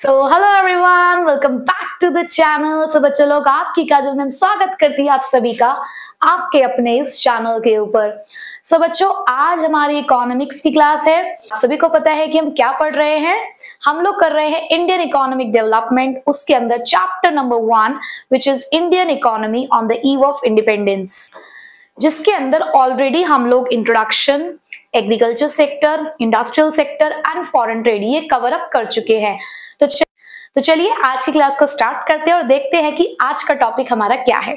Hello everyone, welcome back to the channel. तो बच्चों लोग, आपकी काजल मैम स्वागत करती है आप सभी का आपके अपने इस चैनल के ऊपर। बच्चों, आज हमारी इकोनॉमिक्स की क्लास है। आप सभी को पता है कि हम क्या पढ़ रहे हैं। हम लोग कर रहे हैं इंडियन इकोनॉमिक डेवलपमेंट, उसके अंदर chapter number 1 which is Indian economy on the eve of independence, जिसके अंदर ऑलरेडी हम लोग introduction, agriculture sector, industrial sector and foreign trade ये कवर अप कर चुके हैं। तो चलिए आज की क्लास को स्टार्ट करते हैं और देखते हैं कि आज का टॉपिक हमारा क्या है।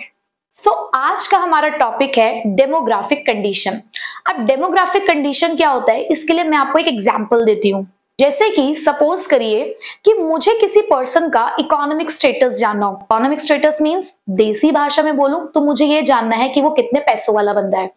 आज का हमारा टॉपिक है डेमोग्राफिक कंडीशन। अब डेमोग्राफिक कंडीशन क्या होता है, इसके लिए मैं आपको एक एग्जांपल देती हूँ। जैसे कि सपोज करिए कि मुझे किसी पर्सन का इकोनॉमिक स्टेटस जानना हो। इकोनॉमिक स्टेटस मींस देसी भाषा में बोलूं तो मुझे ये जानना है कि वो कितने पैसों वाला बंदा है।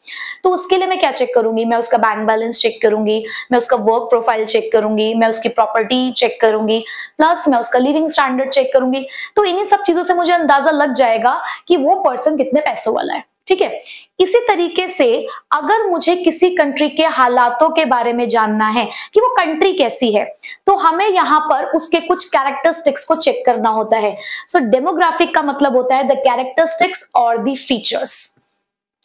तो उसके लिए मैं क्या चेक करूंगी? मैं उसका बैंक बैलेंस चेक करूंगी, मैं उसका वर्क प्रोफाइल चेक करूंगी, मैं उसकी प्रॉपर्टी चेक करूंगी, प्लस मैं उसका लिविंग स्टैंडर्ड चेक करूंगी। तो इन्हीं सब चीजों से मुझे अंदाजा लग जाएगा कि वो पर्सन कितने पैसों वाला है। ठीक है, इसी तरीके से अगर मुझे किसी कंट्री के हालातों के बारे में जानना है कि वो कंट्री कैसी है, तो हमें यहाँ पर उसके कुछ कैरेक्टरिस्टिक्स को चेक करना होता है। डेमोग्राफिक का मतलब होता है द कैरेक्टरिस्टिक्स और द फीचर्स।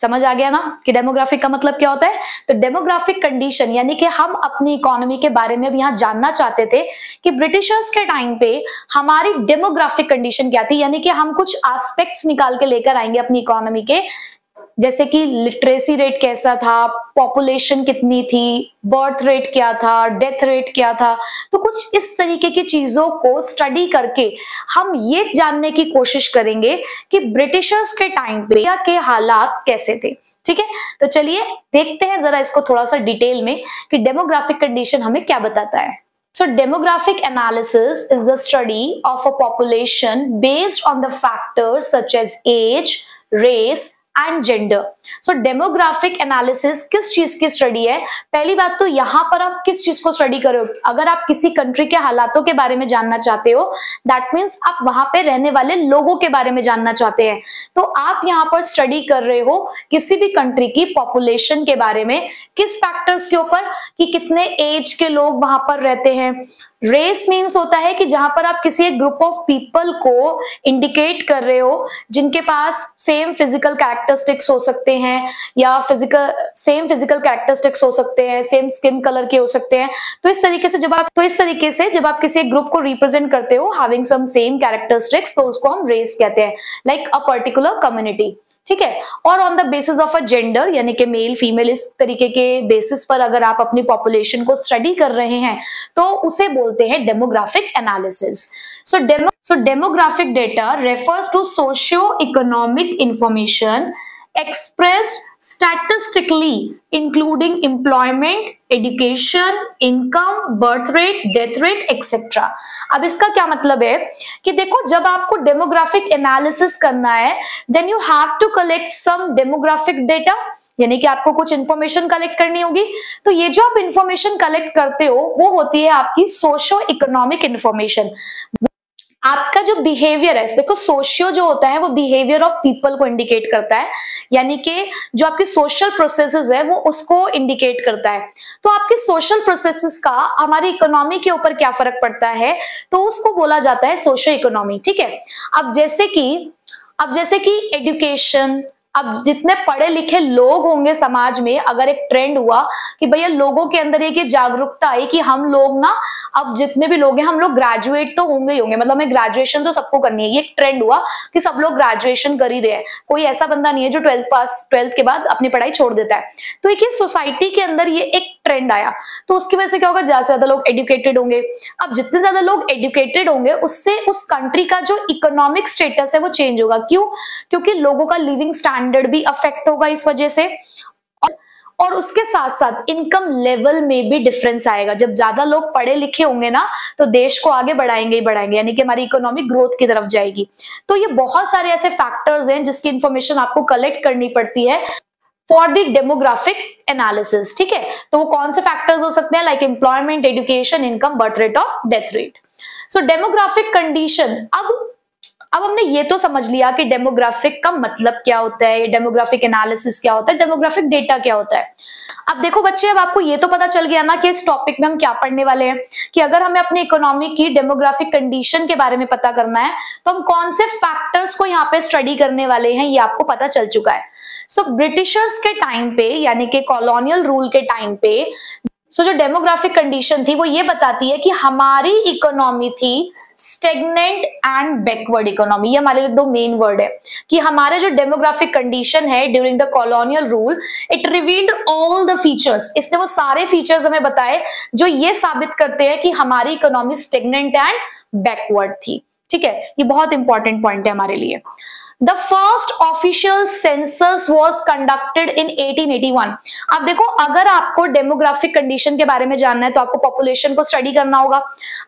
समझ आ गया ना कि डेमोग्राफिक का मतलब क्या होता है? तो डेमोग्राफिक कंडीशन यानी कि हम अपनी इकोनॉमी के बारे में अब यहाँ जानना चाहते थे कि ब्रिटिशर्स के टाइम पे हमारी डेमोग्राफिक कंडीशन क्या थी, यानी कि हम कुछ एस्पेक्ट्स निकाल के लेकर आएंगे अपनी इकोनॉमी के, जैसे कि लिटरेसी रेट कैसा था, पॉपुलेशन कितनी थी, बर्थ रेट क्या था, डेथ रेट क्या था। तो कुछ इस तरीके की चीजों को स्टडी करके हम ये जानने की कोशिश करेंगे कि ब्रिटिशर्स के टाइम पे के हालात कैसे थे। ठीक है, तो चलिए देखते हैं जरा इसको थोड़ा सा डिटेल में कि डेमोग्राफिक कंडीशन हमें क्या बताता है। So demographic analysis is the study of a population based on the factors such as age, race and gender. Demographic analysis किस चीज की स्टडी है? पहली बात तो यहाँ पर आप किस चीज को स्टडी करोगे? अगर आप किसी कंट्री के हालातों के बारे में जानना चाहते हो, दैट मीन्स आप वहां पे रहने वाले लोगों के बारे में जानना चाहते हैं। तो आप यहाँ पर स्टडी कर रहे हो किसी भी कंट्री की पॉपुलेशन के बारे में, किस फैक्टर्स के ऊपर कि कितने एज के लोग वहां पर रहते हैं। रेस मीन्स होता है कि जहां पर आप किसी एक ग्रुप ऑफ पीपल को इंडिकेट कर रहे हो जिनके पास सेम फिजिकल कैरेक्टरिस्टिक्स हो सकते हैं या सेम फिजिकल कैरेक्टरिस्टिक्स हो सकते हैं, सेम स्किन कलर के हो सकते हैं। तो इस तरीके से जब आप किसी एक ग्रुप को रिप्रेजेंट करते हो हैविंग सम सेम कैरेक्टरिस्टिक्स, तो उसको हम रेस कहते हैं, लाइक अ पर्टिकुलर कम्युनिटी। ठीक है, और on the basis of a gender यानी कि मेल फीमेल, इस तरीके के बेसिस पर अगर आप अपनी पॉपुलेशन को स्टडी कर रहे हैं तो उसे बोलते हैं demographic analysis. So demographic data refers to socio economic information expressed statistically including employment, education, income, birth rate, death rate, etc. अब इसका क्या मतलब है कि देखो, जब आपको डेमोग्राफिक एनालिसिस करना है then you have to collect some demographic data, यानी कि आपको कुछ इंफॉर्मेशन कलेक्ट करनी होगी। तो ये जो आप इंफॉर्मेशन कलेक्ट करते हो वो होती है आपकी सोशियो इकोनॉमिक इंफॉर्मेशन। आपका जो बिहेवियर है, देखो सोशियो जो होता है वो बिहेवियर ऑफ पीपल को इंडिकेट करता है, यानी कि जो आपकी सोशल प्रोसेसेस है वो उसको इंडिकेट करता है। तो आपकी सोशल प्रोसेसेस का हमारी इकोनॉमी के ऊपर क्या फर्क पड़ता है, तो उसको बोला जाता है सोशियो इकोनॉमी। ठीक है, अब जैसे कि एजुकेशन, अब जितने पढ़े लिखे लोग होंगे समाज में, अगर एक ट्रेंड हुआ कि भैया लोगों के अंदर एक जागरूकता आई कि हम लोग ना, अब जितने भी लोग हैं हम लोग ग्रेजुएट तो होंगे ही होंगे, मतलब हमें ग्रेजुएशन तो सबको करनी है। ये एक ट्रेंड हुआ कि सब लोग ग्रेजुएशन कर ही रहे हैं, कोई ऐसा बंदा नहीं है जो 12th के बाद अपनी पढ़ाई छोड़ देता है। तो एक सोसाइटी के अंदर ये एक ट्रेंड आया, तो उसकी वजह से क्या होगा, ज्यादा से ज्यादा लोग एजुकेटेड होंगे। अब जितने ज्यादा लोग एजुकेटेड होंगे उससे उस कंट्री का जो इकोनॉमिक स्टेटस है वो चेंज होगा। क्यों? क्योंकि लोगों का लिविंग स्टैंडर्ड भी अफेक्ट होगा इस वजह से, और उसके साथ साथ इनकम लेवल में भी डिफरेंस आएगा। जब ज्यादा लोग पढ़े लिखे होंगे ना तो देश को आगे बढ़ाएंगे ही बढ़ाएंगे, यानी कि हमारी इकोनॉमिक ग्रोथ की तरफ जाएगी। तो ये बहुत सारे ऐसे फैक्टर्स हैं जिसकी इंफॉर्मेशन आपको कलेक्ट करनी पड़ती है फॉर द डेमोग्राफिक एनालिसिस। ठीक है, तो वो कौन से फैक्टर्स हो सकते हैं? Like employment, education, income, birth rate और डेथ रेट। सो डेमोग्राफिक कंडीशन, अब हमने ये तो समझ लिया कि डेमोग्राफिक का मतलब क्या होता है, डेमोग्राफिक एनालिसिस क्या होता है, डेमोग्राफिक डेटा क्या होता है। अब देखो बच्चे, अब आपको ये तो पता चल गया ना कि इस टॉपिक में हम क्या पढ़ने वाले हैं, कि अगर हमें अपनी इकोनॉमी की डेमोग्राफिक कंडीशन के बारे में पता करना है तो हम कौन से फैक्टर्स को यहाँ पे स्टडी करने वाले हैं, ये आपको पता चल चुका है। सो ब्रिटिशर्स के टाइम पे, यानी कि कॉलोनियल रूल के टाइम पे, जो डेमोग्राफिक कंडीशन थी वो ये बताती है कि हमारी इकोनॉमी थी स्टेगनेंट एंड बैकवर्ड इकोनॉमी। ये हमारे लिए दो मेन वर्ड है कि हमारे जो डेमोग्राफिक कंडीशन है during the colonial rule, it revealed all the features, इसने वो सारे फीचर्स हमें बताए जो ये साबित करते हैं कि हमारी इकोनॉमी स्टेगनेंट एंड बैकवर्ड थी। ठीक है, ये बहुत इंपॉर्टेंट पॉइंट है हमारे लिए। The first official census was conducted in 1881। अब देखो, अगर आपको डेमोग्राफिक कंडीशन के बारे में जानना है तो आपको पॉपुलेशन को स्टडी करना होगा।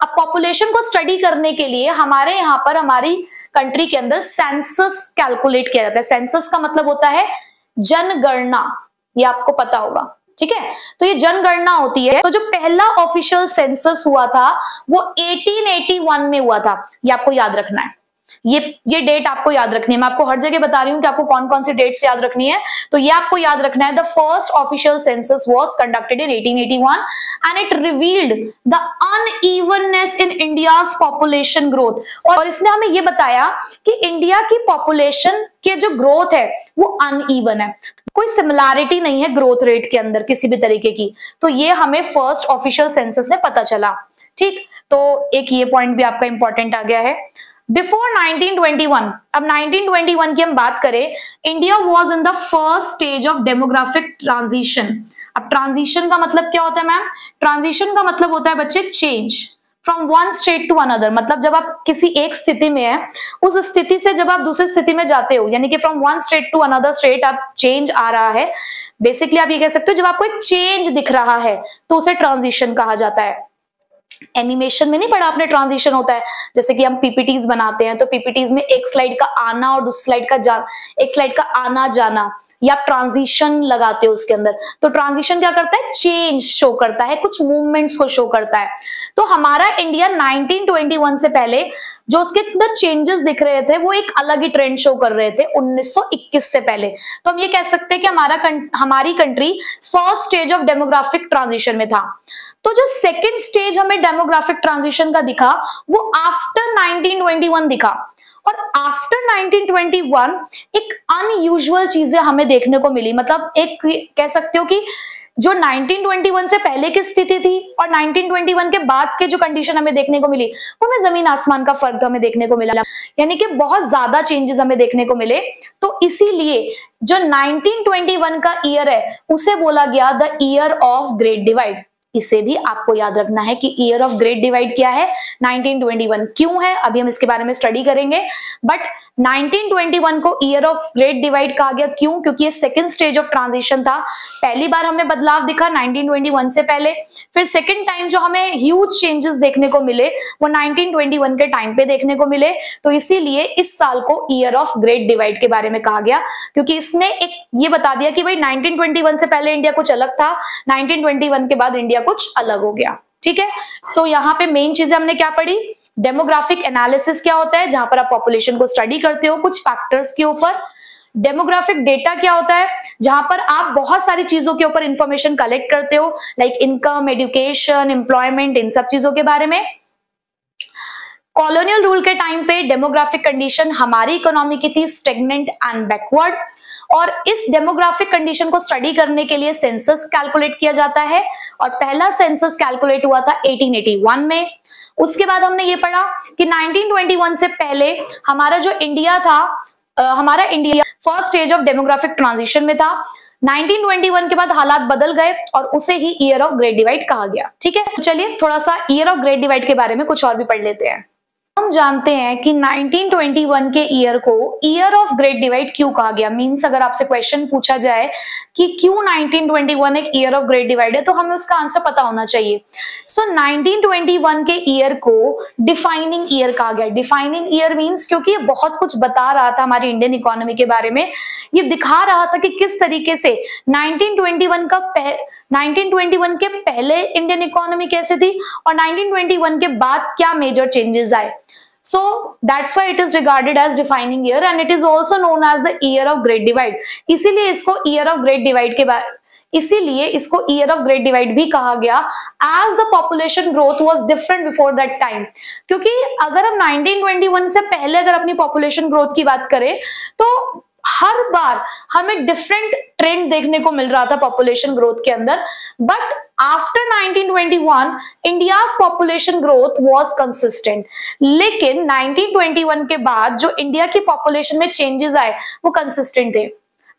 अब पॉपुलेशन को स्टडी करने के लिए हमारे यहाँ पर, हमारी कंट्री के अंदर सेंसस कैलकुलेट किया जाता है। सेंसस का मतलब होता है जनगणना, ये आपको पता होगा। ठीक है, तो ये जनगणना होती है। तो जो पहला ऑफिशियल सेंसस हुआ था वो 1881 में हुआ था, ये आपको याद रखना है। ये डेट आपको याद रखनी है। मैं आपको हर जगह बता रही हूँ कि आपको कौन कौन सी डेट्स याद रखनी है, तो ये आपको याद रखना है। The first official census was conducted in 1881 and it revealed the unevenness in India's population growth. और इसने हमें ये बताया कि इंडिया की पॉपुलेशन के जो ग्रोथ है वो अनइवन है, कोई सिमिलैरिटी नहीं है ग्रोथ रेट के अंदर किसी भी तरीके की। तो ये हमें फर्स्ट ऑफिशियल सेंसस में पता चला। ठीक, तो एक ये पॉइंट भी आपका इंपॉर्टेंट आ गया है। बिफोर 1921, अब 1921 की हम बात करें, India was in the first stage of demographic transition. अब ट्रांजिशन का मतलब क्या होता है मैम? ट्रांजिशन का मतलब होता है बच्चे change from one state to another. मतलब जब आप किसी एक स्थिति में है, उस स्थिति से जब आप दूसरी स्थिति में जाते हो, यानी कि from one state to another state आप चेंज आ रहा है। बेसिकली आप ये कह सकते हो जब आपको एक चेंज दिख रहा है तो उसे ट्रांजिशन कहा जाता है। एनिमेशन में नहीं पढ़ा आपने, ट्रांजिशन होता है जैसे कि हम पीपीटीज बनाते हैं तो पीपीटीज में एक स्लाइड का आना और दूसरी स्लाइड का एक स्लाइड का आना जाना, या ट्रांजिशन लगाते हो उसके अंदर। तो ट्रांजिशन क्या करता है? चेंज शो करता है, कुछ मूवमेंट्स को शो करता है। तो हमारा इंडिया 1921 से पहले जो उसके अंदर चेंजेस दिख रहे थे वो एक अलग ही ट्रेंड शो कर रहे थे 1921 से पहले। तो हम ये कह सकते हैं कि हमारी country first stage of demographic transition में था। तो जो सेकंड स्टेज हमें डेमोग्राफिक ट्रांजिशन का दिखा वो आफ्टर 1921 दिखा। और आफ्टर 1921 एक अनयूजुअल चीजें हमें देखने को मिली। मतलब एक कह सकते हो कि जो 1921 से पहले की स्थिति थी और 1921 के बाद के जो कंडीशन हमें देखने को मिली वो हमें जमीन आसमान का फर्क हमें देखने को मिला, यानी कि बहुत ज्यादा चेंजेस हमें देखने को मिले। तो इसीलिए जो 1921 का ईयर है उसे बोला गया the year of great divide. इसे भी आपको याद रखना है कि ईयर ऑफ ग्रेट डिवाइड क्या है? 1921 क्यों है, अभी हम इसके बारे में स्टडी करेंगे। बट 1921 को ईयर ऑफ ग्रेट डिवाइड कहा गया क्यों? क्योंकि ये सेकंड स्टेज ऑफ ट्रांजिशन था। पहली बार हमें बदलाव दिखा 1921 से पहले, फिर सेकंड टाइम जो हमें ह्यूज चेंजेस देखने को मिले वो 1921 के टाइम पे देखने को मिले। तो इसीलिए इस साल को ईयर ऑफ ग्रेट डिवाइड के बारे में कहा गया, क्योंकि इसने एक ये बता दिया कि भाई 1921 से पहले इंडिया कुछ अलग था, 1921 के बाद इंडिया कुछ अलग हो गया। ठीक है, सो यहाँ पे मेन चीजें हमने क्या पढ़ी? डेमोग्राफिक एनालिसिस क्या होता है, जहां पर आप पॉपुलेशन को स्टडी करते हो कुछ फैक्टर्स के ऊपर। डेमोग्राफिक डेटा क्या होता है? जहां पर आप बहुत सारी चीजों के ऊपर इंफॉर्मेशन कलेक्ट करते हो, लाइक इनकम, एजुकेशन, एम्प्लॉयमेंट, इन सब चीजों के बारे में। कॉलोनियल रूल के टाइम पे डेमोग्राफिक कंडीशन हमारी इकोनॉमी की थी स्टेगनेंट एंड बैकवर्ड, और इस डेमोग्राफिक कंडीशन को स्टडी करने के लिए सेंसस कैलकुलेट किया जाता है। और पहला सेंसस कैलकुलेट हुआ था 1881 में। उसके बाद हमने ये पढ़ा कि 1921 से पहले हमारा जो इंडिया था, हमारा India first stage of demographic transition में था। 1921 के बाद हालात बदल गए और उसे ही ईयर ऑफ ग्रेट डिवाइड कहा गया। ठीक है, तो चलिए थोड़ा सा ईयर ऑफ ग्रेट डिवाइड के बारे में कुछ और भी पढ़ लेते हैं। हम जानते हैं कि 1921 के ईयर को ईयर ऑफ ग्रेट डिवाइड क्यों कहा गया। मींस अगर आपसे क्वेश्चन पूछा जाए कि क्यों 1921 एक ईयर ऑफ ग्रेट डिवाइड है, तो हमें उसका आंसर पता होना चाहिए। सो 1921 के ईयर को डिफाइनिंग ईयर कहा गया। डिफाइनिंग ईयर मींस क्योंकि ये बहुत कुछ बता रहा था हमारी इंडियन इकोनॉमी के बारे में, ये दिखा रहा था कि किस तरीके से 1921 के पहले इंडियन इकोनॉमी कैसे थी और 1921 के बाद क्या मेजर चेंजेस आए। So that's why it is regarded as defining year and it is also known as the year of great divide. इसीलिए इसको year of great divide के बाद इसीलिए इसको ईयर ऑफ ग्रेट डिवाइड भी कहा गया, as the population growth was different before that time. क्योंकि अगर हम 1921 से पहले अगर अपनी पॉपुलेशन ग्रोथ की बात करें तो हर बार हमें डिफरेंट ट्रेंड देखने को मिल रहा था पॉपुलेशन ग्रोथ के अंदर, but after 1921 India's population growth was consistent. लेकिन 1921 के बाद जो इंडिया की पॉपुलेशन में चेंजेस आए वो कंसिस्टेंट थे।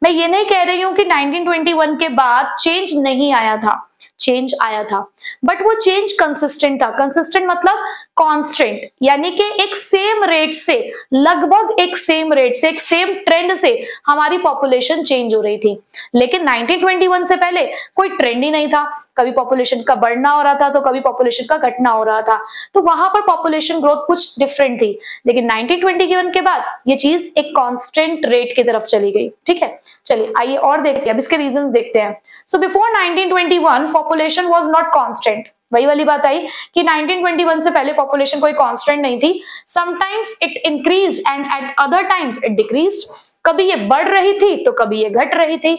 मैं ये नहीं कह रही हूं कि 1921 के बाद चेंज नहीं आया था, चेंज आया था, बट वो चेंज कंसिस्टेंट था। कंसिस्टेंट मतलब कांस्टेंट, यानी कि एक सेम रेट से, लगभग एक सेम रेट से, एक सेम ट्रेंड से हमारी पॉपुलेशन चेंज हो रही थी। लेकिन 1921 से पहले कोई ट्रेंड ही नहीं था, कभी पॉपुलेशन का बढ़ना हो रहा था तो कभी पॉपुलेशन का घटना हो रहा था, तो वहां पर पॉपुलेशन ग्रोथ कुछ डिफरेंट थी। लेकिन 1921 के बाद ये चीज एक कांस्टेंट रेट की तरफ चली गई। ठीक है, चलिए आइए और देखते हैं, अब इसके रीजंस देखते हैं। So before 1921 population was not constant. वही वाली बात आई कि 1921 से पहले पॉपुलेशन कोई कांस्टेंट नहीं थी। Sometimes it increased and eight other times it decreased. कभी ये बढ़ रही थी तो कभी ये घट रही थी।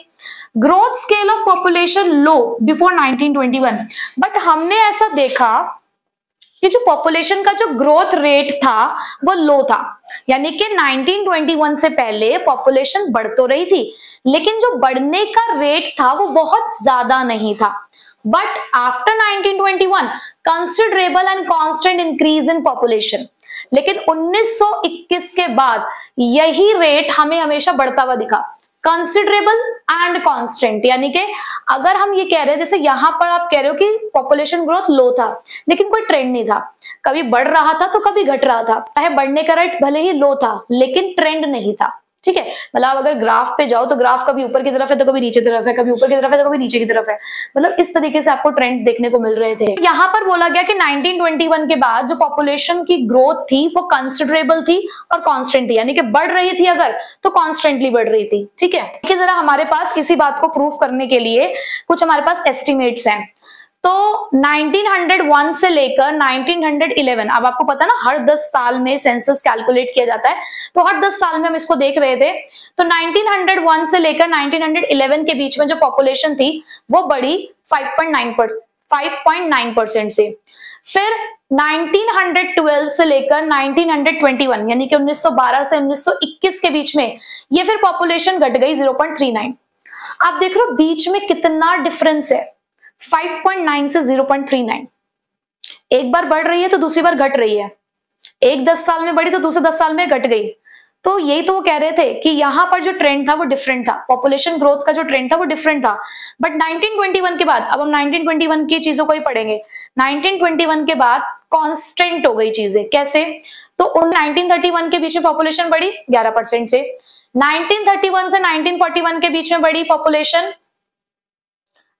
Growth scale of population low before 1921, but हमने ऐसा देखा कि जो पॉपुलेशन का जो ग्रोथ रेट था वो लो था। यानी कि 1921 से पहले पॉपुलेशन बढ़ तो रही थी, लेकिन जो बढ़ने का रेट था वो बहुत ज्यादा नहीं था। But after 1921 considerable and constant increase in population. लेकिन 1921 के बाद यही रेट हमें हमेशा बढ़ता हुआ दिखा, कंसिडरेबल एंड कांस्टेंट। यानी कि अगर हम ये कह रहे हैं, जैसे यहां पर आप कह रहे हो कि पॉपुलेशन ग्रोथ लो था लेकिन कोई ट्रेंड नहीं था, कभी बढ़ रहा था तो कभी घट रहा था, चाहे बढ़ने का रेट भले ही लो था लेकिन ट्रेंड नहीं था। ठीक है, मतलब अगर ग्राफ पे जाओ तो ग्राफ कभी ऊपर की तरफ है तो कभी नीचे तरफ है, कभी ऊपर की तरफ है तो कभी नीचे की तरफ है, मतलब इस तरीके से आपको ट्रेंड्स देखने को मिल रहे थे। यहाँ पर बोला गया कि 1921 के बाद जो पॉपुलेशन की ग्रोथ थी वो कंसिडरेबल थी और कांस्टेंट थी, यानी कि बढ़ रही थी अगर तो कॉन्स्टेंटली बढ़ रही थी। ठीक है, देखिए जरा हमारे पास इसी बात को प्रूव करने के लिए कुछ हमारे पास एस्टिमेट्स हैं। तो 1901 से लेकर 1911, अब आपको पता ना हर 10 साल में सेंसस कैलकुलेट किया जाता है, तो हर 10 साल में हम इसको देख रहे थे। तो 1901 से लेकर 1911 के बीच में जो पॉपुलेशन थी वो बढ़ी 5.9% से। फिर 1912 से लेकर 1921 यानी कि 1912 से 1921 के बीच में ये फिर पॉपुलेशन घट गई 0.39। आप देख रहे हो बीच में कितना डिफरेंस है, 5.9 से 0.39। एक बार बढ़ रही है तो दूसरी बार घट रही है, एक 10 साल में बढ़ी तो दूसरे 10 साल में घट गई। तो यही तो वो कह रहे थे कि यहाँ पर जो ट्रेंड था वो डिफरेंट था, पॉपुलेशन ग्रोथ का जो ट्रेंड था वो डिफरेंट था। बट 1921 के बाद, अब हम 1921 की चीजों को ही पढ़ेंगे, 1921 के बाद कांस्टेंट हो गई चीजें। कैसे? तो 1931 के बीच में पॉपुलेशन बढ़ी 11% से, 1931 से 1941 के बीच में बढ़ी पॉपुलेशन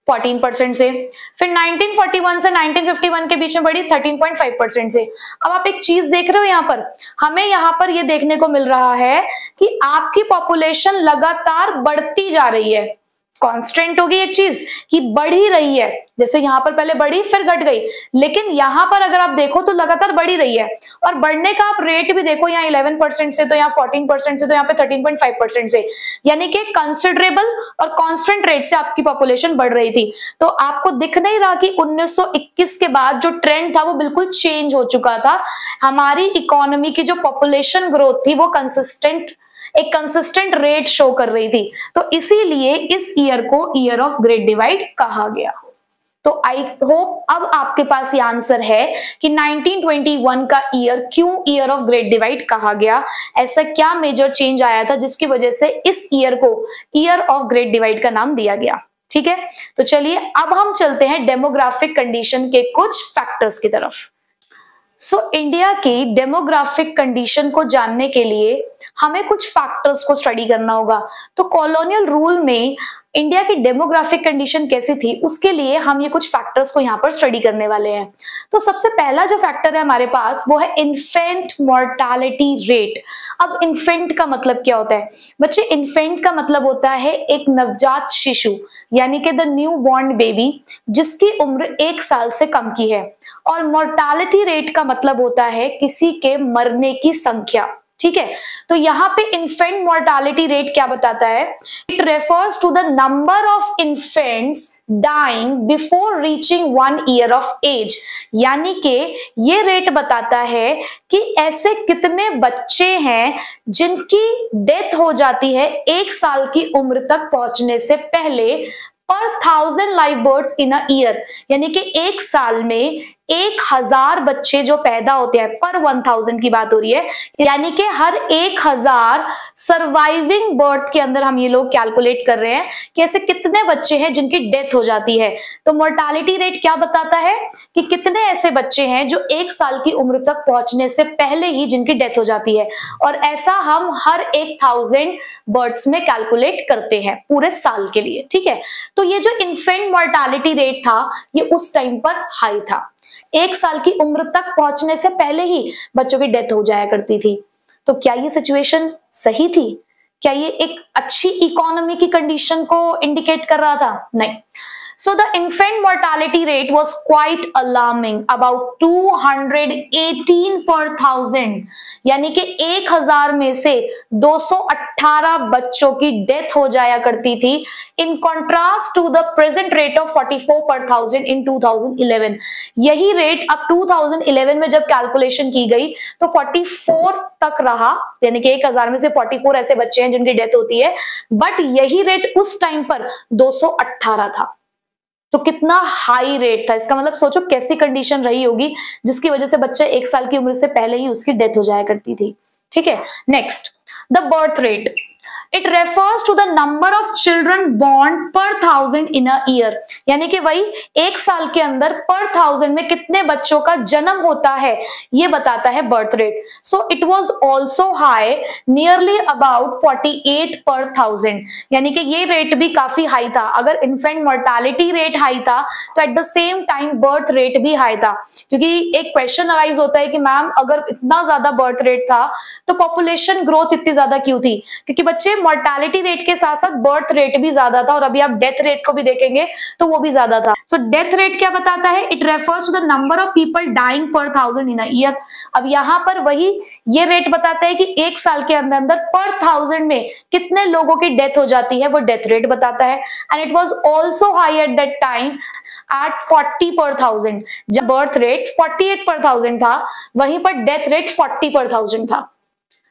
14% से, फिर 1941 से 1951 के बीच में बढ़ी 13.5% से। अब आप एक चीज देख रहे हो, यहाँ पर हमें यहाँ पर ये देखने को मिल रहा है कि आपकी पॉपुलेशन लगातार बढ़ती जा रही है। कांस्टेंट होगी एक चीज कि बढ़ ही रही है, जैसे यहाँ पर पहले बढ़ी फिर घट गई, लेकिन यहाँ पर अगर आप देखो तो लगातार बढ़ी रही है। और बढ़ने का आप रेट भी देखो, यहाँ 11% से, तो यहाँ 14% से, तो यहाँ पे 13.5% से, यानी कि कंसिडरेबल और कांस्टेंट रेट से आपकी पॉपुलेशन बढ़ रही थी। तो आपको दिख नहीं रहा कि 1921 के बाद जो ट्रेंड था वो बिल्कुल चेंज हो चुका था। हमारी इकोनॉमी की जो पॉपुलेशन ग्रोथ थी वो एक कंसिस्टेंट रेट शो कर रही थी। तो इसीलिए इस ईयर को ईयर ऑफ ग्रेट डिवाइड कहा गया। तो आई होप अब आपके पास ये आंसर है कि 1921 का ईयर क्यों ईयर ऑफ ग्रेट डिवाइड कहा गया, ऐसा क्या मेजर चेंज आया था जिसकी वजह से इस ईयर को ईयर ऑफ ग्रेट डिवाइड का नाम दिया गया। ठीक है, तो चलिए अब हम चलते हैं डेमोग्राफिक कंडीशन के कुछ फैक्टर्स की तरफ। इंडिया की डेमोग्राफिक कंडीशन को जानने के लिए हमें कुछ फैक्टर्स को स्टडी करना होगा। तो कॉलोनियल रूल में इंडिया की डेमोग्राफिक कंडीशन कैसी थी उसके लिए हम ये कुछ फैक्टर्स को यहाँ पर स्टडी करने वाले हैं। तो सबसे पहला जो फैक्टर है हमारे पास वो है इन्फेंट मोर्टालिटी रेट। अब इन्फेंट का मतलब क्या होता है बच्चे? इन्फेंट का मतलब होता है एक नवजात शिशु, यानी कि द न्यू बॉर्न बेबी जिसकी उम्र 1 साल से कम की है। और मोर्टालिटी रेट का मतलब होता है किसी के मरने की संख्या। ठीक है, तो यहाँ पे इन्फेंट मोर्टालिटी रेट क्या बताता है? It refers to the number of infants dying before reaching 1 year of age. यानी कि ये रेट बताता है कि ऐसे कितने बच्चे हैं जिनकी डेथ हो जाती है 1 साल की उम्र तक पहुंचने से पहले पर 1000 live birds in a year. यानी कि 1 साल में 1000 बच्चे जो पैदा होते हैं, पर 1000 की बात हो रही है, यानी कि हर 1000 सर्वाइविंग बर्थ के अंदर हम ये लोग कैलकुलेट कर रहे हैं कि ऐसे कितने बच्चे हैं जिनकी डेथ हो जाती है। तो मोर्टालिटी रेट क्या बताता है कि कितने ऐसे बच्चे हैं जो 1 साल की उम्र तक पहुंचने से पहले ही जिनकी डेथ हो जाती है, और ऐसा हम हर 1000 बर्ड्स में कैलकुलेट करते हैं पूरे साल के लिए। ठीक है, तो ये जो इन्फेंट मोर्टालिटी रेट था ये उस टाइम पर हाई था। 1 साल की उम्र तक पहुंचने से पहले ही बच्चों की डेथ हो जाया करती थी। तो क्या ये सिचुएशन सही थी? क्या ये एक अच्छी इकोनॉमी की कंडीशन को इंडिकेट कर रहा था? नहीं। So the infant mortality rate was quite alarming, about 218 per 1000, यानी कि 1000 में से 218 बच्चों की डेथ हो जाया करती थी, in contrast to the present rate of 44 per 1000 in 2011। यही रेट अब 2011 में जब कैलकुलेशन की गई तो 44 तक रहा, यानी कि 1000 में से 44 ऐसे बच्चे हैं जिनकी डेथ होती है, बट यही रेट उस टाइम पर 218 था। तो कितना हाई रेट था, इसका मतलब सोचो कैसी कंडीशन रही होगी जिसकी वजह से बच्चे 1 साल की उम्र से पहले ही उसकी डेथ हो जाया करती थी। ठीक है, next, the birth rate. It refers to the number of children born per 1000 in a year, यानी कि वही 1 साल के अंदर पर 1000 में कितने बच्चों का जन्म होता है ये बताता है birth rate. So it was also high, nearly about 48 पर 1000, यानी कि ये रेट भी काफी हाई था। अगर इन्फेंट मोर्टालिटी रेट हाई था तो at the same time birth rate भी हाई था, क्योंकि एक क्वेश्चन अराइज होता है कि मैम अगर इतना ज्यादा बर्थ रेट था तो पॉपुलेशन ग्रोथ इतनी ज्यादा क्यों थी? क्योंकि बच्चे मोर्टालिटी रेट के साथ साथ बर्थ रेट भी ज्यादा था, और अभी आप डेथ रेट को भी देखेंगे तो वो भी ज्यादा था। सो डेथ रेट क्या बताता है? It refers to the number of people dying per 1000 in a year. अब यहाँ पर वही ये रेट बताता है कि 1 साल के अंदर अंदर पर 1000 में कितने लोगों की डेथ हो जाती है, वो डेथ रेट बताता है। And it was also high at that time at 40 per 1000। जब बर्थ रेट 48 पर 1000 था, वहीं पर डेथ रेट 40 पर 1000 था।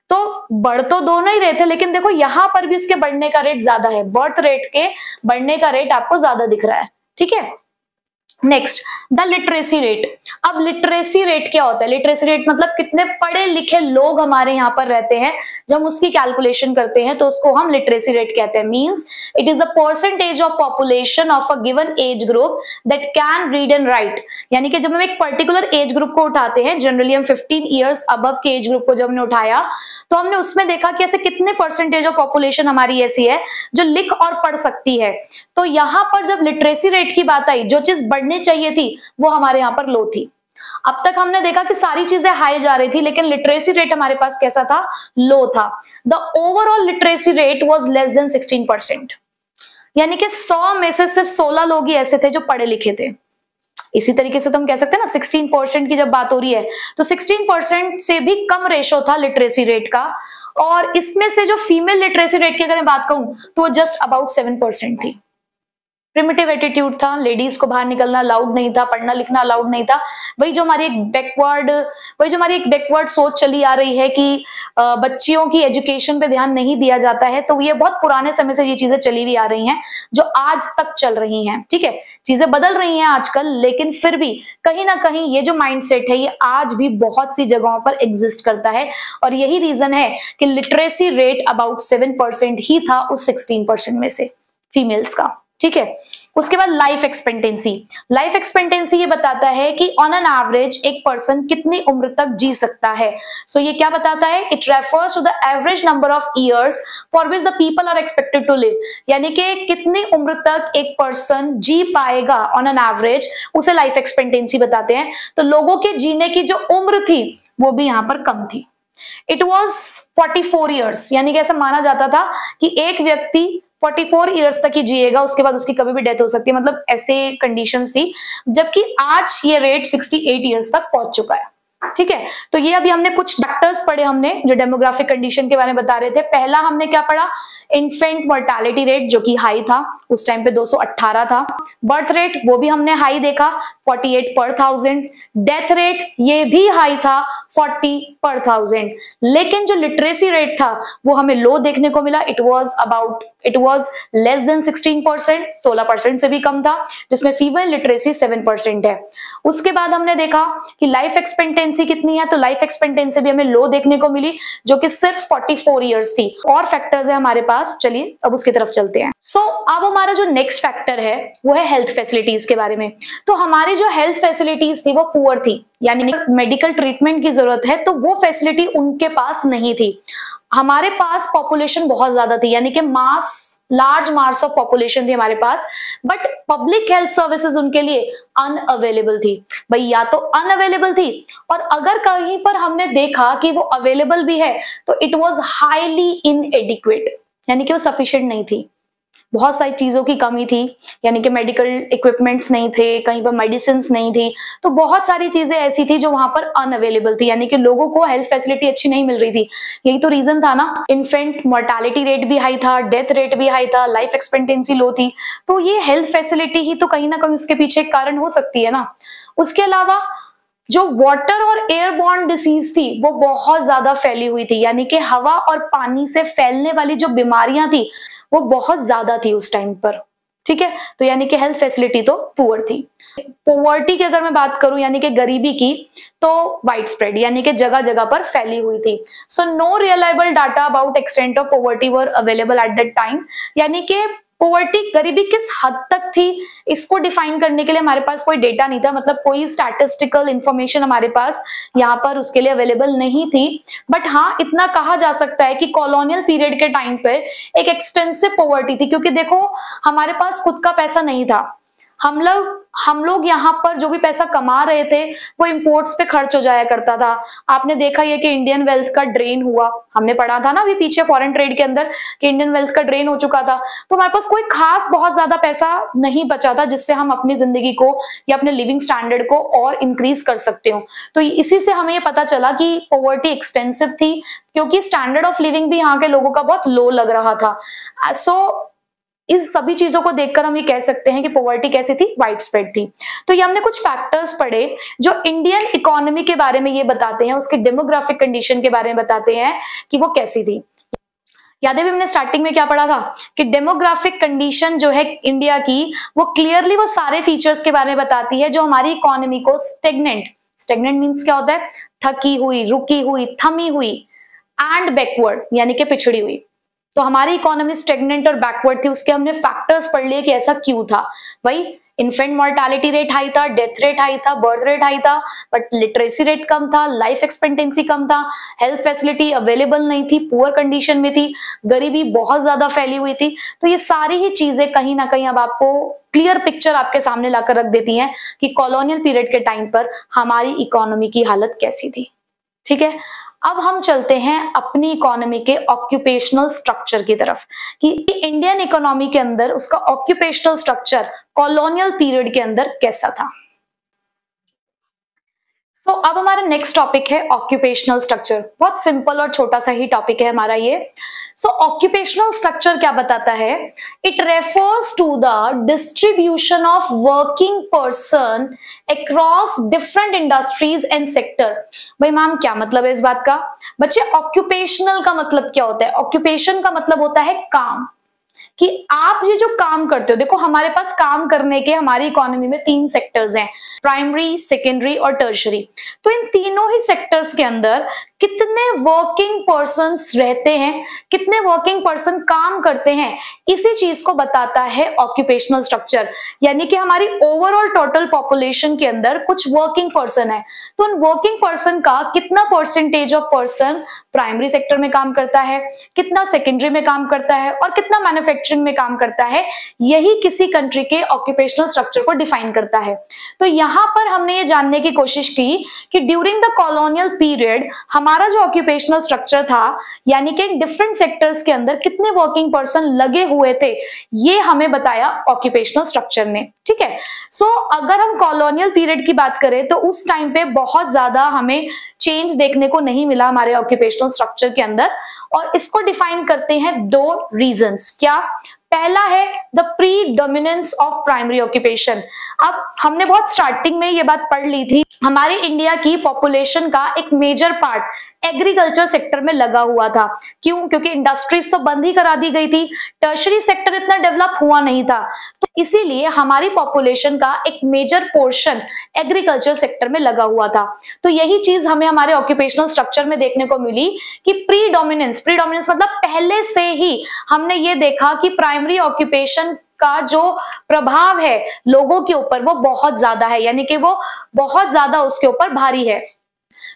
तो बढ़ तो दोनों ही रहे थे, लेकिन देखो यहां पर भी इसके बढ़ने का रेट ज्यादा है, बर्थ रेट के बढ़ने का रेट आपको ज्यादा दिख रहा है। ठीक है, नेक्स्ट, द लिटरेसी रेट। अब लिटरेसी रेट क्या होता है? लिटरेसी रेट मतलब कितने पढ़े लिखे लोग हमारे यहाँ पर रहते हैं, जब हम उसकी कैलकुलेशन करते हैं तो उसको हम लिटरेसी रेट कहते हैं। Means it is a percentage of population of a given age group that can read and right. यानी कि जब हम एक पर्टिकुलर एज ग्रुप को उठाते हैं, जनरली हम 15 ईयर्स अबव के एज ग्रुप को जब हमने उठाया तो हमने उसमें देखा कि ऐसे कितने परसेंटेज ऑफ पॉपुलेशन हमारी ऐसी है जो लिख और पढ़ सकती है। तो यहाँ पर जब लिटरेसी रेट की बात आई, जो चीज बढ़नी चाहिए थी वो हमारे यहाँ पर लो थी। अब तक हमने देखा कि सारी चीजें हाई जा रही थी, लेकिन लिटरेसी रेट हमारे पास कैसा था? लो था। The overall literacy rate was less than 16%, यानी कि 100 में से सिर्फ 16 लोग ही ऐसे थे जो पढ़े लिखे थे। इसी तरीके से तो हम कह सकते हैं ना 16% की जब बात हो रही है तो 16% से भी कम रेशो था लिटरेसी रेट का, और इसमें से जो फीमेल लिटरेसी रेट की अगर मैं बात कहूं तो वो जस्ट अबाउट 7% थी। प्रिमिटिव एटीट्यूड था, लेडीज को बाहर निकलना अलाउड नहीं था, पढ़ना लिखना अलाउड नहीं था। वही जो हमारी एक बैकवर्ड सोच चली आ रही है कि बच्चियों की एजुकेशन पे ध्यान नहीं दिया जाता है, तो ये बहुत पुराने समय से ये चीजें चली हुई आ रही हैं जो आज तक चल रही हैं। ठीक है, चीजें बदल रही हैं आजकल, लेकिन फिर भी कहीं ना कहीं ये जो माइंडसेट है ये आज भी बहुत सी जगहों पर एग्जिस्ट करता है, और यही रीजन है कि लिटरेसी रेट अबाउट 7% ही था उस 16% में से फीमेल्स का। ठीक है, उसके बाद लाइफ एक्सपेक्टेंसी। लाइफ एक्सपेक्टेंसी ये बताता है कि ऑन एन एवरेज एक पर्सन कितनी उम्र तक जी सकता है। सो ये क्या बताता है? It refers to the average number of years for which the people are expected to live, यानी कि कितनी उम्र तक एक पर्सन जी पाएगा ऑन एन एवरेज, उसे लाइफ एक्सपेक्टेंसी बताते हैं। तो लोगों के जीने की जो उम्र थी वो भी यहाँ पर कम थी। इट वॉज 44 ईयर्स, यानी कि ऐसा माना जाता था कि एक व्यक्ति 44 ईयर्स तक ही जिएगा, उसके बाद उसकी कभी भी डेथ हो सकती है, मतलब ऐसे कंडीशंस थी। जबकि आज ये रेट 68 ईयर्स तक पहुंच चुका है। ठीक है, तो ये अभी हमने कुछ फैक्टर्स पढ़े, हमने जो डेमोग्राफिक कंडीशन के बारे में बता रहे थे। पहला हमने क्या पढ़ा? इन्फेंट मोर्टालिटी रेट, जो कि हाई था, उस टाइम पे 218 था। बर्थ रेट वो भी हमने हाई देखा, 48 पर 1000। डेथ रेट ये भी हाई था, 40 पर 1000। लेकिन जो लिटरेसी रेट था वो हमें लो देखने को मिला। इट वॉज लेस देन 16%, 16% से भी कम था, जिसमें फीमेल लिटरेसी 7% है। उसके बाद हमने देखा कि लाइफ एक्सपेक्टेंसी कितनी है, तो लाइफ एक्सपेक्टेंसी भी हमें लो देखने को मिली, जो कि सिर्फ 44 ईयर्स थी। और फैक्टर्स है हमारे पास, चलिए अब उसकी तरफ चलते हैं। अब हमारा जो नेक्स्ट फैक्टर है वो है हेल्थ फैसिलिटीज के बारे में। तो हमारी जो हेल्थ फैसिलिटीज थी वो पुअर थी, यानी मेडिकल ट्रीटमेंट की जरूरत है तो वो फैसिलिटी उनके पास नहीं थी। हमारे पास पॉपुलेशन बहुत ज्यादा थी, यानी कि लार्ज मास ऑफ पॉपुलेशन थी हमारे पास, बट पब्लिक हेल्थ सर्विसेज उनके लिए अनअवेलेबल थी। भाई या तो अनअवेलेबल थी, और अगर कहीं पर हमने देखा कि वो अवेलेबल भी है तो इट वाज हाईली इनएडिक्वेट, यानी कि वो सफिशिएंट नहीं थी। बहुत सारी चीजों की कमी थी, यानी कि मेडिकल इक्विपमेंट्स नहीं थे, कहीं पर मेडिसिन नहीं थी, तो बहुत सारी चीजें ऐसी थी जो वहां पर अनअवेलेबल थी, यानी कि लोगों को हेल्थ फैसिलिटी अच्छी नहीं मिल रही थी। यही तो रीजन था ना, इन्फेंट मोर्टालिटी रेट भी हाई था, डेथ रेट भी हाई था, लाइफ एक्सपेक्टेंसी लो थी। तो ये हेल्थ फैसिलिटी ही तो कहीं ना कहीं उसके पीछे एक कारण हो सकती है ना। उसके अलावा जो वाटर और एयरबॉर्न डिसीज थी वो बहुत ज्यादा फैली हुई थी, यानी कि हवा और पानी से फैलने वाली जो बीमारियां थी वो बहुत ज्यादा थी उस टाइम पर। ठीक है, तो यानी कि हेल्थ फैसिलिटी तो पुअर थी। पोवर्टी की अगर मैं बात करूं, यानी कि गरीबी की, तो वाइड स्प्रेड, यानी कि जगह जगह पर फैली हुई थी। So no reliable data about extent of poverty were available at that time, यानी कि पोवर्टी, गरीबी किस हद तक थी इसको डिफाइन करने के लिए हमारे पास कोई डेटा नहीं था, मतलब कोई स्टैटिस्टिकल इंफॉर्मेशन हमारे पास यहाँ पर उसके लिए अवेलेबल नहीं थी। बट हाँ, इतना कहा जा सकता है कि कॉलोनियल पीरियड के टाइम पे एक एक्सटेंसिव पोवर्टी थी, क्योंकि देखो हमारे पास खुद का पैसा नहीं था। हम लोग यहाँ पर जो भी पैसा कमा रहे थे वो इंपोर्ट्स पे खर्च हो जाया करता था। आपने देखा ये कि इंडियन वेल्थ का ड्रेन हुआ, हमने पढ़ा था ना अभी पीछे फॉरेन ट्रेड के अंदर कि इंडियन वेल्थ का ड्रेन हो चुका था। तो हमारे पास कोई खास बहुत ज्यादा पैसा नहीं बचा था जिससे हम अपनी जिंदगी को या अपने लिविंग स्टैंडर्ड को और इंक्रीज कर सकते हो। तो इसी से हमें ये पता चला कि पॉवर्टी एक्सटेंसिव थी, क्योंकि स्टैंडर्ड ऑफ लिविंग भी यहाँ के लोगों का बहुत लो लग रहा था। सो इस सभी चीजों को देखकर हम ये कह सकते हैं कि पॉवर्टी कैसी थी, वाइड स्प्रेड थी। तो ये हमने कुछ फैक्टर्स पढ़े जो इंडियन इकोनॉमी के बारे में ये बताते हैं, उसके डेमोग्राफिक कंडीशन के बारे में बताते हैं कि वो कैसी थी। याद है भी हमने स्टार्टिंग में क्या पढ़ा था कि डेमोग्राफिक कंडीशन जो है इंडिया की वो क्लियरली वो सारे फीचर्स के बारे में बताती है जो हमारी इकोनॉमी को स्टेगनेंट मीन्स क्या होता है, थकी हुई, रुकी हुई, थमी हुई, एंड बैकवर्ड यानी कि पिछड़ी हुई। तो हमारी इकोनॉमी स्टेगनेंट और बैकवर्ड थी, उसके हमने फैक्टर्स पढ़ लिए कि ऐसा क्यों था। भाई इन्फेंट मोर्टालिटी रेट हाई था, डेथ रेट हाई था, बर्थ रेट हाई था, बट लिटरेसी रेट कम था, लाइफ एक्सपेक्टेंसी कम था, हेल्थ फैसिलिटी अवेलेबल नहीं थी, पुअर कंडीशन में थी, गरीबी बहुत ज्यादा फैली हुई थी। तो ये सारी ही चीजें कहीं ना कहीं अब आपको क्लियर पिक्चर आपके सामने लाकर रख देती हैं कि कॉलोनियल पीरियड के टाइम पर हमारी इकोनॉमी की हालत कैसी थी। ठीक है, अब हम चलते हैं अपनी इकोनॉमी के ऑक्यूपेशनल स्ट्रक्चर की तरफ कि इंडियन इकोनॉमी के अंदर उसका ऑक्यूपेशनल स्ट्रक्चर कॉलोनियल पीरियड के अंदर कैसा था। तो अब हमारा नेक्स्ट टॉपिक है ऑक्यूपेशनल स्ट्रक्चर। बहुत सिंपल और छोटा सा ही टॉपिक है हमारा ये। सो ऑक्यूपेशनल स्ट्रक्चर क्या बताता है? It refers to the distribution of working person across different industries and sector. भाई मैम क्या मतलब है इस बात का? बच्चे ऑक्यूपेशनल का मतलब क्या होता है? ऑक्यूपेशन का मतलब होता है काम, कि आप ये जो काम करते हो, देखो हमारे पास काम करने के हमारी इकोनॉमी में 3 सेक्टर्स हैं, प्राइमरी, सेकेंडरी और टर्शरी। तो इन तीनों ही सेक्टर्स के अंदर कितने वर्किंग पर्सन्स रहते हैं, कितने वर्किंग पर्सन काम करते हैं, इसी चीज को बताता है ऑक्यूपेशनल स्ट्रक्चर। यानी कि हमारी ओवरऑल टोटल पॉपुलेशन के अंदर कुछ वर्किंग पर्सन है, तो उन वर्किंग पर्सन का कितना percentage of person primary sector में काम करता है, कितना सेकेंडरी में काम करता है और कितना मैन्युफैक्चरिंग में काम करता है, यही किसी कंट्री के ऑक्यूपेशनल स्ट्रक्चर को डिफाइन करता है। तो यहां पर हमने ये जानने की कोशिश की कि ड्यूरिंग द कॉलोनियल पीरियड हमारा जो ऑक्यूपेशनल स्ट्रक्चर था, यानी कि डिफरेंट सेक्टर्स के अंदर कितने वर्किंग पर्सन लगे हुए थे, ये हमें बताया ऑक्यूपेशनल स्ट्रक्चर ने। ठीक है, सो अगर हम कॉलोनियल पीरियड की बात करें तो उस टाइम पे बहुत ज्यादा हमें चेंज देखने को नहीं मिला हमारे ऑक्यूपेशनल स्ट्रक्चर के अंदर, और इसको डिफाइन करते हैं 2 रीजंस। क्या? पहला है the predominance of primary occupation. अब हमने बहुत स्टार्टिंग में ये बात पढ़ ली थी, हमारी इंडिया की पॉपुलेशन का एक मेजर पार्ट एग्रीकल्चर सेक्टर में लगा हुआ था। क्यों? क्योंकि इंडस्ट्रीज तो बंद ही करा दी गई थी, टर्शरी सेक्टर इतना डेवलप हुआ नहीं था, तो इसीलिए हमारी पॉपुलेशन का एक मेजर पोर्शन एग्रीकल्चर सेक्टर में लगा हुआ था। तो यही चीज हमें हमारे ऑक्यूपेशनल स्ट्रक्चर में देखने को मिली कि प्रीडोमिनेंस मतलब पहले से ही हमने ये देखा कि प्राइमरी ऑक्यूपेशन का जो प्रभाव है लोगों के ऊपर वो बहुत ज्यादा है, यानी कि वो बहुत ज्यादा उसके ऊपर भारी है।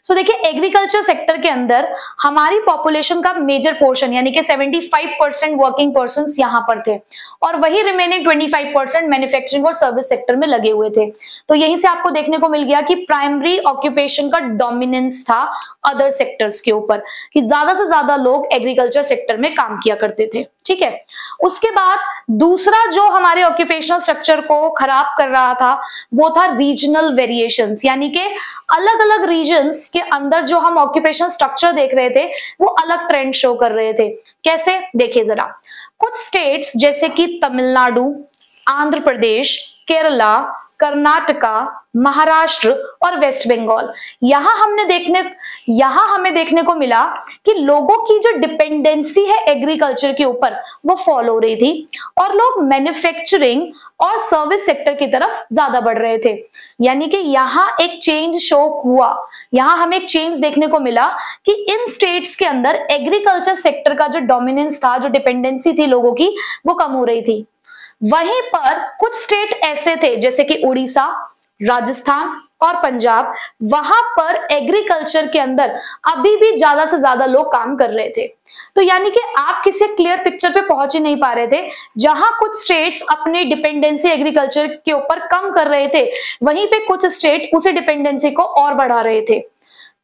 सो देखिए, एग्रीकल्चर सेक्टर के अंदर हमारी पॉपुलेशन का मेजर पोर्शन यानी कि 75% वर्किंग पर्सन्स यहां पर थे, और वही रिमेनिंग 25% मैन्युफैक्चरिंग और सर्विस सेक्टर में लगे हुए थे। तो यहीं से आपको देखने को मिल गया कि प्राइमरी ऑक्यूपेशन का डोमिनेंस था अदर सेक्टर्स के ऊपर, कि ज्यादा से ज्यादा लोग एग्रीकल्चर सेक्टर में काम किया करते थे। ठीक है, उसके बाद दूसरा जो हमारे ऑक्यूपेशनल स्ट्रक्चर को खराब कर रहा था वो था रीजनल वेरिएशंस, यानी कि अलग अलग रीजन्स के अंदर जो हम ऑक्यूपेशनल स्ट्रक्चर देख रहे थे वो अलग ट्रेंड शो कर रहे थे। कैसे? देखिए जरा, कुछ स्टेट्स जैसे कि तमिलनाडु, आंध्र प्रदेश, केरला, कर्नाटका, महाराष्ट्र और वेस्ट बंगाल, यहां हमें देखने को मिला कि लोगों की जो डिपेंडेंसी है एग्रीकल्चर के ऊपर वो फॉल हो रही थी, और लोग मैन्युफैक्चरिंग और सर्विस सेक्टर की तरफ ज्यादा बढ़ रहे थे। यानी कि यहाँ एक चेंज शो हुआ, यहाँ हमें एक चेंज देखने को मिला कि इन स्टेट्स के अंदर एग्रीकल्चर सेक्टर का जो डोमिनेंस था, जो डिपेंडेंसी थी लोगों की, वो कम हो रही थी। वहीं पर कुछ स्टेट ऐसे थे जैसे कि उड़ीसा, राजस्थान और पंजाब, वहां पर एग्रीकल्चर के अंदर अभी भी ज्यादा से ज्यादा लोग काम कर रहे थे। तो यानी कि आप किसी क्लियर पिक्चर पे पहुंच ही नहीं पा रहे थे। जहां कुछ स्टेट्स अपनी डिपेंडेंसी एग्रीकल्चर के ऊपर कम कर रहे थे, वहीं पे कुछ स्टेट उसी डिपेंडेंसी को और बढ़ा रहे थे।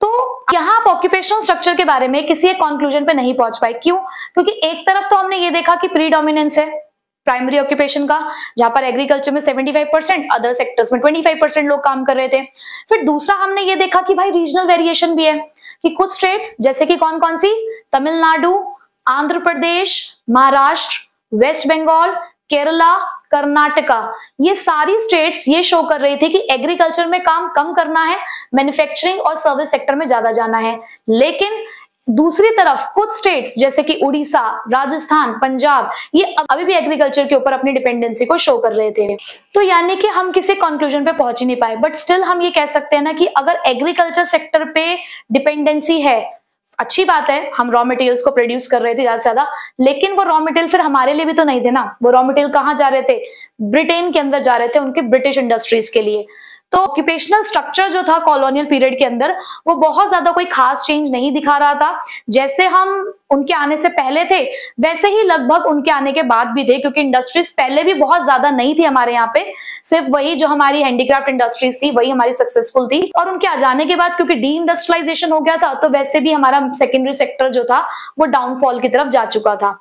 तो यहाँ आप ऑक्यूपेशनल स्ट्रक्चर के बारे में किसी एक कंक्लूजन पे नहीं पहुंच पाए। क्यों? क्योंकि एक तरफ तो हमने ये देखा कि प्रीडोमिनेंस है प्राइमरी ऑक्यूपेशन का, जहां पर एग्रीकल्चर में 75%, अदर सेक्टर्स में 25% लोग काम कर रहे थे। फिर दूसरा हमने ये देखा कि भाई रीजनल वेरिएशन भी है, कि कुछ स्टेट्स जैसे कि कौन कौन सी, तमिलनाडु, आंध्र प्रदेश, महाराष्ट्र, वेस्ट बंगाल, केरला, कर्नाटका, ये सारी स्टेट्स ये शो कर रही थी कि एग्रीकल्चर में काम कम करना है, मैन्युफैक्चरिंग और सर्विस सेक्टर में ज्यादा जाना है। लेकिन दूसरी तरफ कुछ स्टेट्स जैसे कि उड़ीसा, राजस्थान, पंजाब, ये अभी भी एग्रीकल्चर के ऊपर अपनी डिपेंडेंसी को शो कर रहे थे। तो यानी कि हम किसी कंक्लूजन पे पहुंच ही नहीं पाए, बट स्टिल हम ये कह सकते हैं ना कि अगर एग्रीकल्चर सेक्टर पे डिपेंडेंसी है, अच्छी बात है, हम रॉ मटेरियल्स को प्रोड्यूस कर रहे थे ज्यादा से ज्यादा, लेकिन वो रॉ मटेरियल फिर हमारे लिए भी तो नहीं थे ना। वो रॉ मटेरियल कहाँ जा रहे थे? ब्रिटेन के अंदर जा रहे थे, उनके ब्रिटिश इंडस्ट्रीज के लिए। तो ऑक्यूपेशनल स्ट्रक्चर जो था कॉलोनियल पीरियड के अंदर वो बहुत ज्यादा कोई खास चेंज नहीं दिखा रहा था। जैसे हम उनके आने से पहले थे वैसे ही लगभग उनके आने के बाद भी थे, क्योंकि इंडस्ट्रीज पहले भी बहुत ज्यादा नहीं थी हमारे यहाँ पे, सिर्फ वही जो हमारी हैंडीक्राफ्ट इंडस्ट्रीज थी वही हमारी सक्सेसफुल थी। और उनके आ जाने के बाद क्योंकि डी इंडस्ट्रियलाइजेशन हो गया था, तो वैसे भी हमारा सेकेंडरी सेक्टर जो था वो डाउनफॉल की तरफ जा चुका था।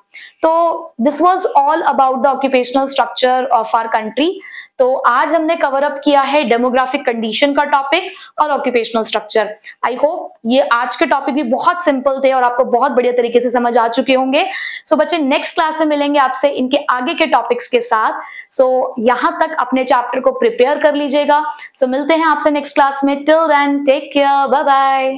तो this was all about the occupational structure of our country. तो आज हमने कवर अप किया है डेमोग्राफिक कंडीशन का टॉपिक और ऑक्यूपेशनल स्ट्रक्चर। आई होप ये आज के टॉपिक भी बहुत सिंपल थे और आपको बहुत बढ़िया तरीके से समझ आ चुके होंगे। सो बच्चे नेक्स्ट क्लास में मिलेंगे आपसे इनके आगे के टॉपिक्स के साथ। सो यहाँ तक अपने चैप्टर को प्रिपेयर कर लीजिएगा। सो मिलते हैं आपसे नेक्स्ट क्लास में। Till then take care, bye bye.